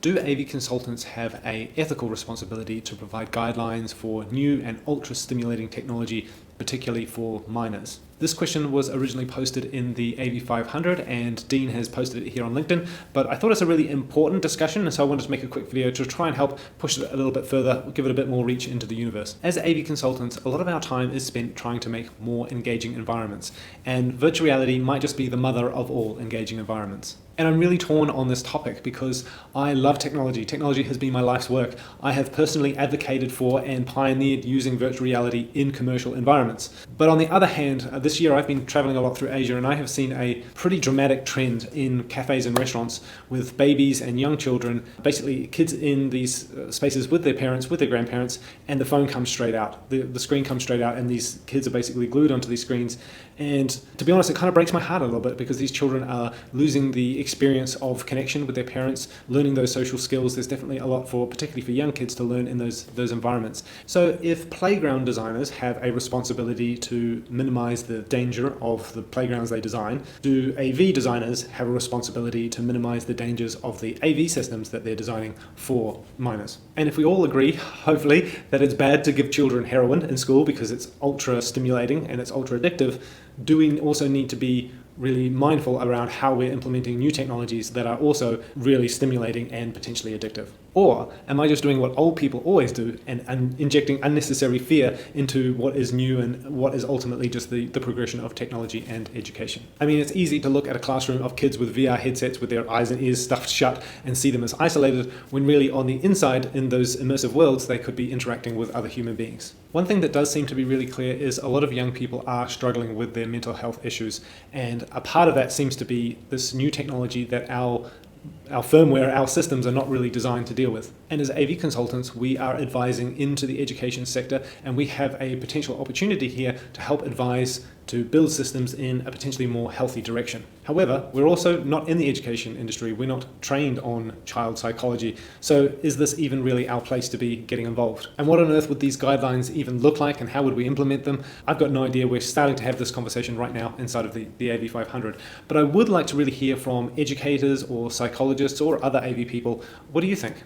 Do AV consultants have an ethical responsibility to provide guidelines for new and ultra-stimulating technology, particularly for minors? This question was originally posted in the AV500 and Dean has posted it here on LinkedIn, but I thought it's a really important discussion, and so I wanted to make a quick video to try and help push it a little bit further, give it a bit more reach into the universe. As AV consultants, a lot of our time is spent trying to make more engaging environments, and virtual reality might just be the mother of all engaging environments. And I'm really torn on this topic because I love technology. Technology has been my life's work. I have personally advocated for and pioneered using virtual reality in commercial environments. But on the other hand, this year I've been traveling a lot through Asia, and I have seen a pretty dramatic trend in cafes and restaurants with babies and young children, basically kids in these spaces with their parents, with their grandparents, and the phone comes straight out. The screen comes straight out and these kids are basically glued onto these screens. And to be honest, it kind of breaks my heart a little bit because these children are losing the experience of connection with their parents, learning those social skills. There's definitely a lot particularly for young kids to learn in those environments. So if playground designers have a responsibility to minimize the danger of the playgrounds they design, do AV designers have a responsibility to minimize the dangers of the AV systems that they're designing for minors? And if we all agree, hopefully, that it's bad to give children heroin in school because it's ultra stimulating and it's ultra addictive, do we also need to be really mindful around how we're implementing new technologies that are also really stimulating and potentially addictive? Or am I just doing what old people always do and injecting unnecessary fear into what is new and what is ultimately just the progression of technology and education? I mean, it's easy to look at a classroom of kids with VR headsets with their eyes and ears stuffed shut and see them as isolated, when really on the inside in those immersive worlds they could be interacting with other human beings. One thing that does seem to be really clear is a lot of young people are struggling with their mental health issues, and a part of that seems to be this new technology that our firmware, our systems are not really designed to deal with. And as AV consultants, we are advising into the education sector, and we have a potential opportunity here to help advise to build systems in a potentially more healthy direction. However, we're also not in the education industry. We're not trained on child psychology. So is this even really our place to be getting involved? And what on earth would these guidelines even look like, and how would we implement them? I've got no idea. We're starting to have this conversation right now inside of the AV500. But I would like to really hear from educators or psychologists or other AV people. What do you think?